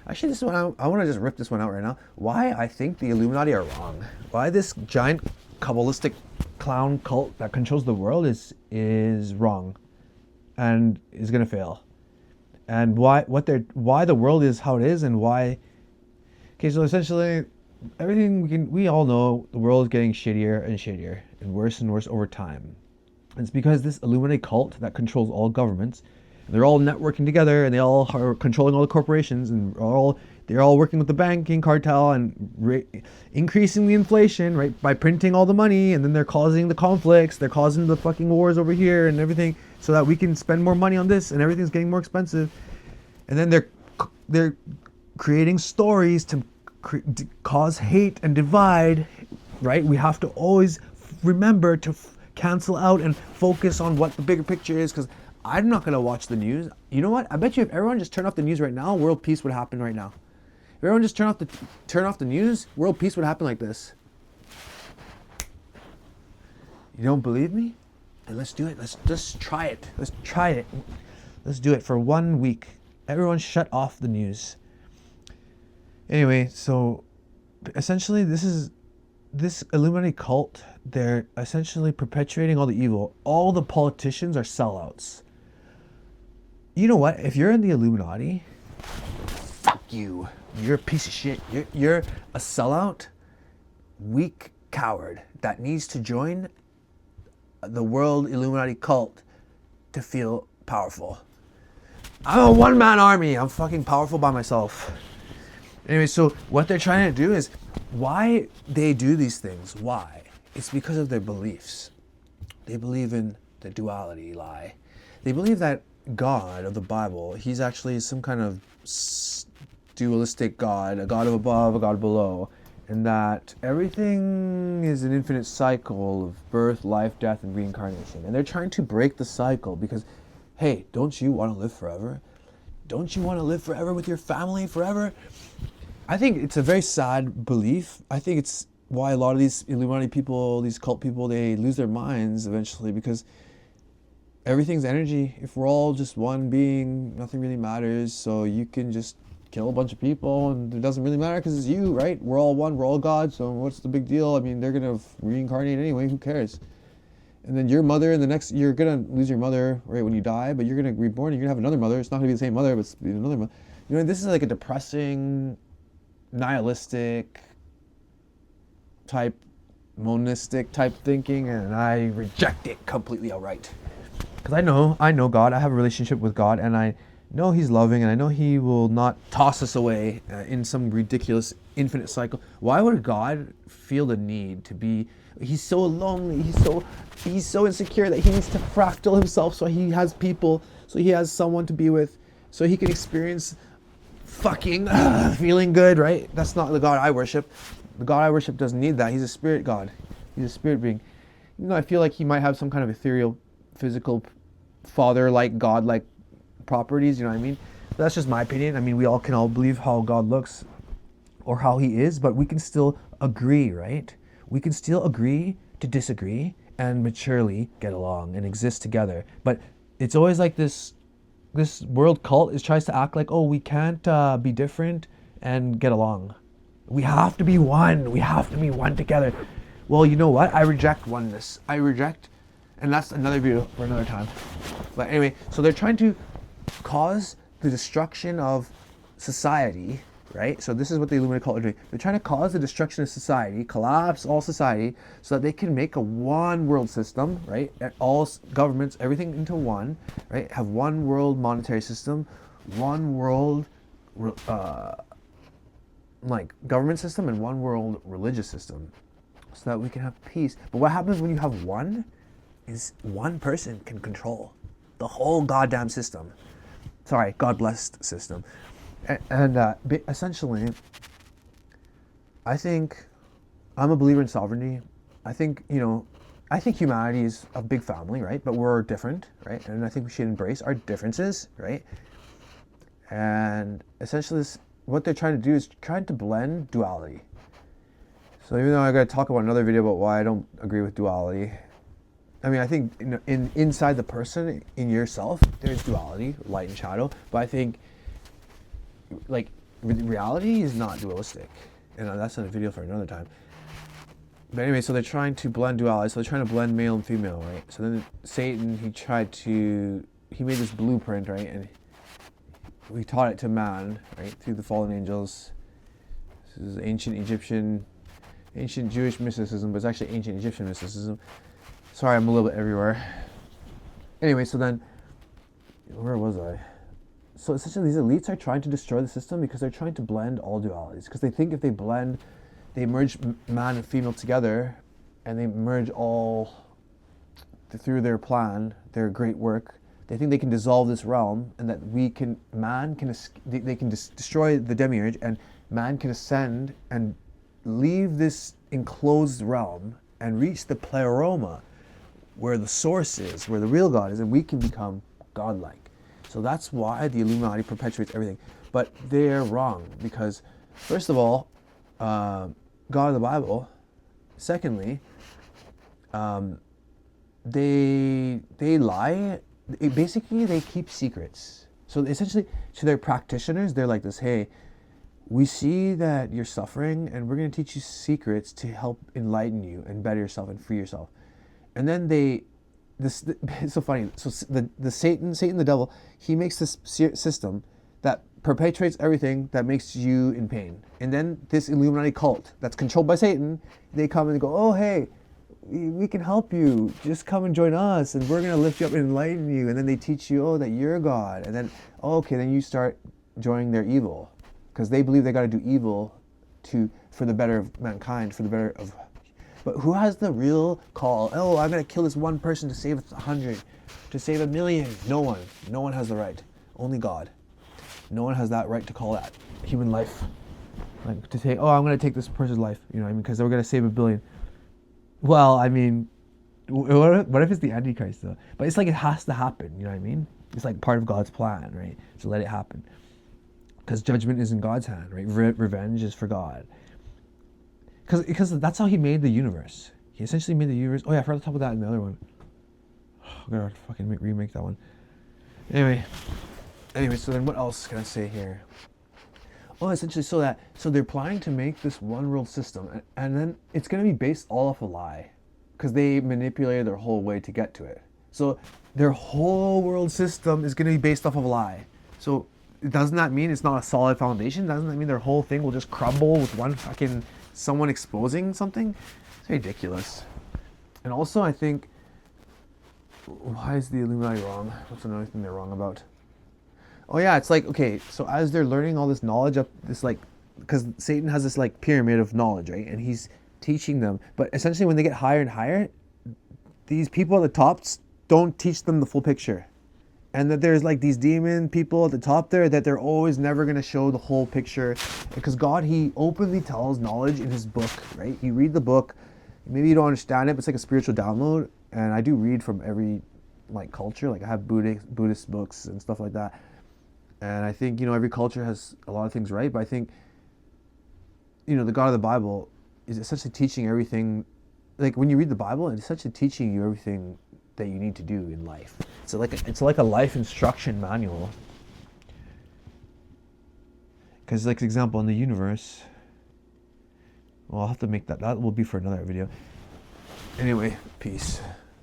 Actually, this one I want to just rip this one out right now. Why I think the Illuminati are wrong. Why this giant kabbalistic clown cult that controls the world is wrong, and is gonna fail. And why the world is how it is, and why. Okay, so essentially, we all know the world is getting shittier and shittier and worse over time. And it's because this Illuminati cult that controls all governments, they're all networking together, and they all are controlling all the corporations, and they're all working with the banking cartel and increasing the inflation, right, by printing all the money, and then they're causing the conflicts, they're causing the fucking wars over here and everything, so that we can spend more money on this, and everything's getting more expensive. And then they're creating stories to cause hate and divide, right? We have to always remember to cancel out and focus on what the bigger picture is, because I'm not going to watch the news. You know what? I bet you if everyone just turned off the news right now, world peace would happen right now. If everyone just turn off the news, world peace would happen like this. You don't believe me? Then let's do it. Let's just try it. Let's try it. Let's do it for 1 week. Everyone shut off the news. Anyway, so essentially this Illuminati cult, they're essentially perpetuating all the evil. All the politicians are sellouts. You know what? If you're in the Illuminati, fuck you. You're a piece of shit. You're a sellout, weak coward that needs to join the world Illuminati cult to feel powerful. I'm a one-man army. I'm fucking powerful by myself. Anyway, so what they're trying to do is, why they do these things, why? It's because of their beliefs. They believe in the duality lie. They believe that God of the Bible, he's actually some kind of dualistic God, a God of above, a God below, and that everything is an infinite cycle of birth, life, death, and reincarnation. And they're trying to break the cycle because, hey, don't you want to live forever? Don't you want to live forever with your family forever? I think it's a very sad belief. I think it's why a lot of these Illuminati people, these cult people, they lose their minds eventually, because everything's energy. If we're all just one being, nothing really matters. So you can just kill a bunch of people and it doesn't really matter because it's you, right? We're all one, we're all God, so what's the big deal? I mean, they're going to reincarnate anyway, who cares? And then your mother, you're going to lose your mother, right, when you die, but you're going to reborn and you're going to have another mother. It's not going to be the same mother, but it's another mother. You know, this is like a depressing, nihilistic type, monistic type thinking, and I reject it completely outright. Because I know God, I have a relationship with God, and I know he's loving, and I know he will not toss us away in some ridiculous infinite cycle. Why would God feel the need to be, he's so lonely, he's so insecure that he needs to fractal himself so he has people, so he has someone to be with, so he can experience fucking feeling good, right? That's not the God I worship. The God I worship doesn't need that. He's a spirit God. He's a spirit being. You know, I feel like he might have some kind of ethereal, physical, father-like, God-like properties, you know what I mean? But that's just my opinion. I mean, we all can all believe how God looks or how he is, but we can still agree, right? We can still agree to disagree and maturely get along and exist together. But it's always like this world cult tries to act like, oh, we can't be different and get along. We have to be one. We have to be one together. Well, you know what? I reject oneness. And that's another video for another time. But anyway, so they're trying to cause the destruction of society, right? So this is what the Illuminati cult are doing. They're trying to cause the destruction of society, collapse all society, so that they can make a one world system, right? All governments, everything into one, right? Have one world monetary system, one world like government system, and one world religious system, so that we can have peace. But what happens when you have one is one person can control the whole goddamn system. Sorry, God-blessed system. And essentially, I think I'm a believer in sovereignty. I think humanity is a big family, right? But we're different, right? And I think we should embrace our differences, right? And essentially, what they're trying to do is trying to blend duality. So even though I got to talk about another video about why I don't agree with duality, I mean, I think inside the person, in yourself, there's duality, light and shadow. But I think, like, reality is not dualistic, and that's not a video for another time. But anyway, so they're trying to blend duality. So they're trying to blend male and female, right? So then Satan, he made this blueprint, right? And he taught it to man, right? Through the fallen angels. This is ancient Jewish mysticism, but it's actually ancient Egyptian mysticism. Sorry, I'm a little bit everywhere. Anyway, so then, where was I? So essentially these elites are trying to destroy the system because they're trying to blend all dualities. Because they think if they merge man and female together, and they merge all through their plan, their great work, they think they can dissolve this realm, and that they can destroy the demiurge, and man can ascend and leave this enclosed realm and reach the pleroma, where the source is, where the real God is, and we can become godlike. So that's why the Illuminati perpetuates everything. But they're wrong, because first of all, God of the Bible. Secondly, they lie. Basically, they keep secrets. So essentially, to their practitioners, they're like this: hey, we see that you're suffering, and we're going to teach you secrets to help enlighten you and better yourself and free yourself. And then it's so funny. So the Satan the devil, he makes this system that perpetuates everything that makes you in pain. And then this Illuminati cult that's controlled by Satan, they come and go, oh, hey, we can help you. Just come and join us, and we're going to lift you up and enlighten you. And then they teach you, oh, that you're God. And then, okay, then you start joining their evil, because they believe they got to do evil for the better of mankind, for the better of... But who has the real call? Oh, I'm going to kill this one person to save 100, to save 1,000,000. No one. No one has the right. Only God. No one has that right to call that human life. Like to say, oh, I'm going to take this person's life, you know what I mean? Because we're going to save 1 billion. Well, I mean, what if it's the Antichrist, though? But it's like it has to happen, you know what I mean? It's like part of God's plan, right? So let it happen. Because judgment is in God's hand, right? Revenge is for God. Because that's how he made the universe. He essentially made the universe. Oh yeah, I forgot to talk about that in the other one. I'm gonna fucking remake that one. Anyway, so then what else can I say here? Oh, essentially, so they're planning to make this one world system, and then it's gonna be based all off a lie, because they manipulated their whole way to get to it. So their whole world system is gonna be based off of a lie. So doesn't that mean it's not a solid foundation? Doesn't that mean their whole thing will just crumble with one fucking someone exposing something? It's ridiculous. And also, I think, why is the Illuminati wrong? What's another thing they're wrong about? Oh yeah, it's like, okay, so as they're learning all this knowledge up this, like, because Satan has this like pyramid of knowledge, right? And he's teaching them, but essentially when they get higher and higher, these people at the top don't teach them the full picture. And that there's like these demon people at the top there that they're always never going to show the whole picture. Because God, he openly tells knowledge in his book, right? You read the book, maybe you don't understand it, but it's like a spiritual download. And I do read from every like culture, like I have Buddhist books and stuff like that. And I think, you know, every culture has a lot of things right, but I think, you know, the God of the Bible is essentially teaching everything. Like when you read the Bible, it's essentially teaching you everything that you need to do in life. So it's like a life instruction manual. Because, like, example, in the universe, well, I'll have to make that will be for another video. Anyway, peace.